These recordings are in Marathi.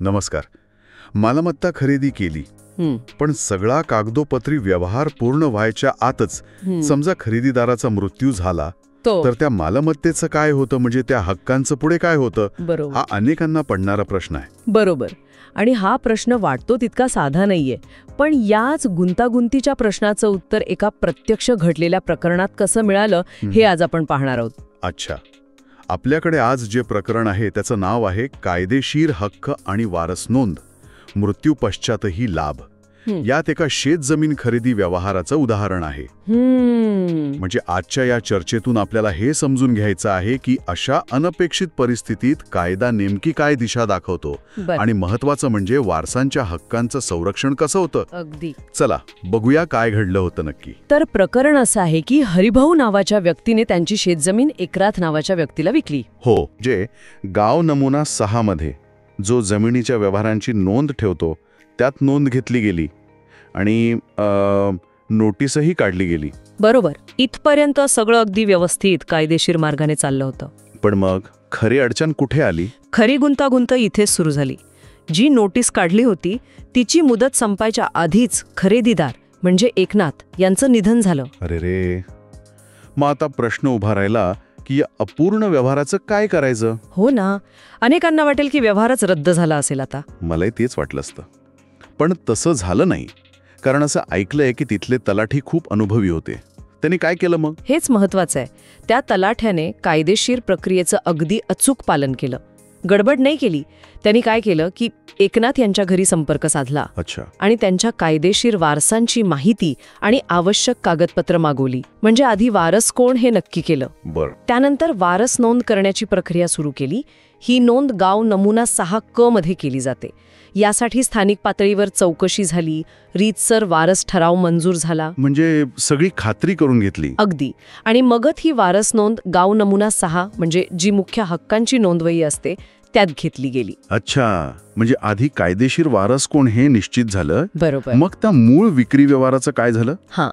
नमस्कार. मालमत्ता खरेदी केली, पण सगळा कागदोपत्री व्यवहार पूर्ण व्हायच्या आतच समजा खरेदीदाराचा मृत्यू झाला, तर त्या मालमत्तेचं काय होतं, म्हणजे त्या हक्कांचं पुढे काय होतं? हा अनेकांना पडणारा प्रश्न आहे. बरोबर. आणि हा प्रश्न वाटतो तितका साधा नाहीये. पण याच गुंतागुंतीच्या प्रश्नाचं उत्तर एका प्रत्यक्ष घडलेल्या प्रकरणात कसं मिळालं हे आज आपण पाहणार आहोत. अच्छा. आपल्याकडे आज जे प्रकरण आहे त्याचं नाव आहे कायदेशीर हक्क आणि वारस नोंद, मृत्यू पश्चातही लाभ. यात एका शेतजमीन खरेदी व्यवहाराचं उदाहरण आहे. म्हणजे आजच्या या चर्चेतून आपल्याला हे समजून घ्यायचं आहे की अशा अनपेक्षित परिस्थितीत कायदा नेमकी काय दिशा दाखवतो आणि महत्वाचं म्हणजे वारसांच्या हक्कांचं संरक्षण कसं होतं. अगदी. चला बघूया काय घडलं होतं नक्की. तर प्रकरण असं आहे की हरिभाऊ नावाच्या व्यक्तीने त्यांची शेतजमीन एकनाथ नावाच्या व्यक्तीला विकली. हो, जे गाव नमुना 6 मध्ये जो जमिनीच्या व्यवहारांची नोंद ठेवतो त्यात नोंद घेतली गेली आणि नोटीसही काढली गेली. बरोबर. इथपर्यंत सगळं अगदी व्यवस्थित कायदेशीर मार्गाने चाललं होतं. पण मग खरी अडचण कुठे आली? खरी गुंतागुंत इथेच सुरू झाली. जी नोटीस काढली होती तिची मुदत संपायच्या आधीच खरेदीदार म्हणजे एकनाथ यांचं निधन झालं. अरे रे. मग आता प्रश्न उभा राहिला की या अपूर्ण व्यवहाराचं काय करायचं? हो ना. अनेकांना वाटेल की व्यवहारच रद्द झाला असेल आता. मलाही तेच वाटलं असतं. पण तसं झालं नाही. कारण असं ऐकलंय की तिथले तलाठी खूप अनुभवी होते. त्यांनी काय केलं मग? हेच महत्वाचं आहे. त्या तलाठ्याने कायदेशीर प्रक्रियेचं अगदी अचूक पालन केलं. गडबड नाही केली. त्यांनी काय केलं की एकनाथ यांच्या घरी संपर्क साधला. अच्छा. आणि त्यांच्या कायदेशीर वारसांची माहिती आणि आवश्यक कागदपत्र मागवली. म्हणजे आधी वारस कोण हे नक्की केलं. बरं. त्यानंतर वारस नोंद करण्याची प्रक्रिया सुरू केली. ही नोंद गाव नमुना 6 मध्ये केली जाते. यासाठी स्थानिक पातळीवर चौकशी झाली, रीतसर वारस ठराव मंजूर झाला. म्हणजे सगळी खात्री करून घेतली. अगदी. आणि मगच ही वारस नोंद गाव नमुना 6 म्हणजे जी मुख्य हक्कांची नोंदवही असते त्यात घेतली गेली. अच्छा. म्हणजे आधी कायदेशीर वारस कोण हे निश्चित झालं. बरोबर. मग त्या मूळ विक्री व्यवहाराचं काय झालं? हां.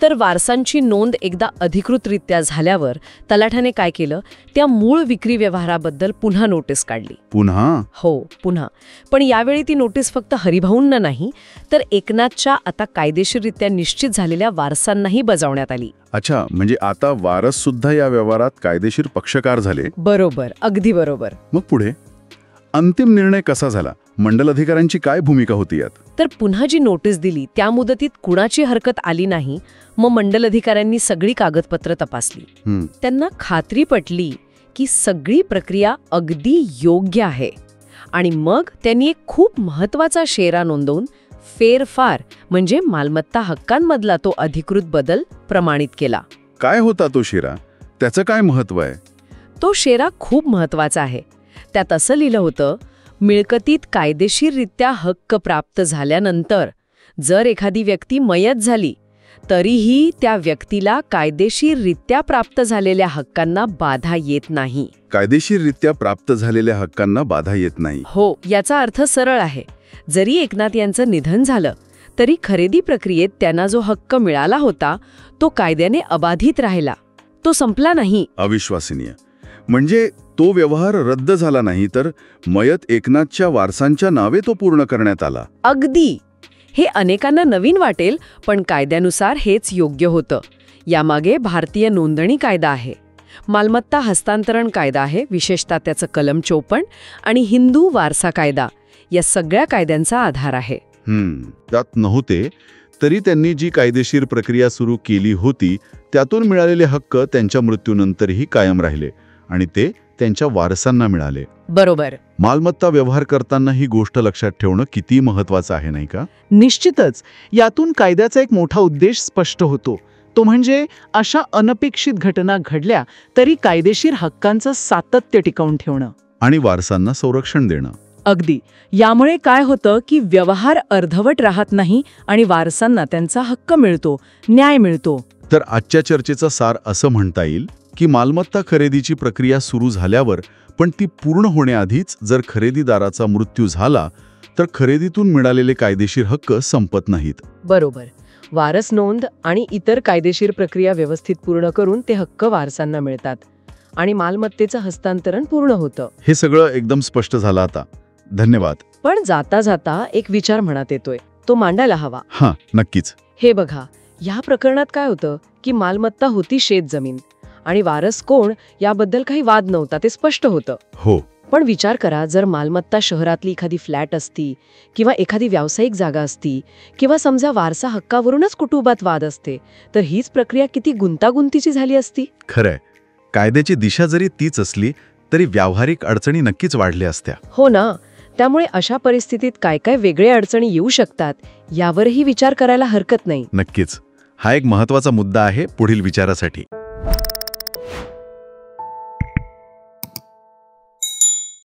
तर वारसांची नोंद एकदा अधिकृतरित्या झाल्यावर तलाठ्याने काय केलं, त्या मूळ विक्री व्यवहाराबद्दल पुन्हा नोटीस काढली. पुन्हा? हो, पुन्हा. पण यावेळी ती नोटीस फक्त हरिभाऊंना नाही तर एकनाथच्या आता कायदेशीररित्या निश्चित झालेल्या वारसांनाही बजावण्यात आली. अच्छा. म्हणजे आता वारस सुद्धा या व्यवहारात कायदेशीर पक्षकार झाले. बरोबर. अगदी बरोबर. मग पुढे अंतिम निर्णय कसा झाला? मंडल अधिकाऱ्यांची काय भूमिका होती यात? तर पुन्हा जी नोटीस दिली त्या मुदतीत कुणाची हरकत आली नाही. मग मंडल अधिकाऱ्यांनी सगळी कागदपत्र तपासली. त्यांना खात्री पटली की सगळी प्रक्रिया अगदी योग्य आहे. आणि मग त्यांनी एक खूप महत्वाचा शेरा नोंदवून फेरफार म्हणजे मालमत्ता हक्कांमधला तो अधिकृत बदल प्रमाणित केला. काय होता तो शेरा? त्याचं काय महत्व आहे? तो शेरा खूप महत्वाचा आहे. त्यात असं लिहिलं होतं, मिळकतीत कायदेशीररित्या हक्क प्राप्त झाल्यानंतर जर एखादी व्यक्ती मयत झाली तरीही त्या व्यक्तीला कायदेशीररित्या प्राप्त झालेल्या हक्कांना बाधा येत नाही. कायदेशीररित्या प्राप्त झालेल्या हक्कांना बाधा येत नाही. हो. याचा अर्थ सरळ आहे. जरी एकनाथ यांचं निधन झालं तरी खरेदी प्रक्रियेत त्यांना जो हक्क मिळाला होता तो कायद्याने अबाधित राहिला. तो संपला नाही. अविश्वसनीय. म्हणजे तो व्यवहार रद्द झाला नाही तर मयत एकनाथच्या वारसांच्या नावे तो पूर्ण करण्यात आला. अगदी. हे अनेकांना नवीन वाटेल पण कायद्यानुसार हेच योग्य होतं. यामागे भारतीय नोंदणी कायदा आहे, मालमत्ता हस्तांतरण कायदा आहे, विशेषतः त्याचं कलम 54 आणि हिंदू वारसा कायदा या सगळ्या कायद्यांचा आधार आहे. त्यात नव्हते तरी त्यांनी जी कायदेशीर प्रक्रिया सुरू केली होती त्यातून मिळालेले हक्क त्यांच्या मृत्यूनंतरही कायम राहिले आणि ते त्यांच्या वारसांना मिळाले. बरोबर. मालमत्ता व्यवहार करताना ही गोष्ट लक्षात ठेवणं किती महत्त्वाचं आहे, नाही का? निश्चितच. यातून कायद्याचा एक मोठा उद्देश स्पष्ट होतो. तो म्हणजे अशा अनपेक्षित घटना घडल्या तरी कायदेशीर हक्कांचं सातत्य टिकवून ठेवणं आणि वारसांना संरक्षण देणं. अगदी. यामुळे काय होतं की व्यवहार अर्धवट राहत नाही आणि वारसांना त्यांचा हक्क मिळतो, न्याय मिळतो. तर आजच्या चर्चेचा सार असं म्हणता येईल की मालमत्ता खरेदीची प्रक्रिया सुरू झाल्यावर पण ती पूर्ण होण्याआधीच जर खरेदीदाराचा मृत्यू झाला तर खरेदीतून मिळालेले कायदेशीर हक्क संपत नाहीत. बरोबर. वारस नोंद आणि इतर कायदेशीर प्रक्रिया व्यवस्थित पूर्ण करून ते हक्क वारसांना मिळतात आणि मालमत्तेचं हस्तांतरण पूर्ण होतं. हे सगळं एकदम स्पष्ट झालं आता. धन्यवाद. पण जाता जाता एक विचार मनात येतोय, तो मांडायला हवा. हां, नक्कीच. हे बघा, या प्रकरणात काय होतं की मालमत्ता होती शेत जमीन आणि वारस कोण याबद्दल काही वाद नव्हता, ते स्पष्ट होतं. हो. पण विचार करा, जर मालमत्ता शहरातली एखादी फ्लॅट असती किंवा एखादी व्यावसायिक जागा असती किंवा समजा वारसा हक्कावरूनच कुटुंबात वाद असते, तर हीच प्रक्रिया किती गुंतागुंतीची झाली असती. खरंय. कायद्याची दिशा जरी तीच असली तरी व्यावहारिक अडचणी नक्कीच वाढल्या असत्या. हो ना. त्यामुळे अशा परिस्थितीत काय काय वेगळे अडचणी येऊ शकतात यावरही विचार करायला हरकत नाही. नक्कीच. हा एक महत्वाचा मुद्दा आहे पुढील विचारासाठी.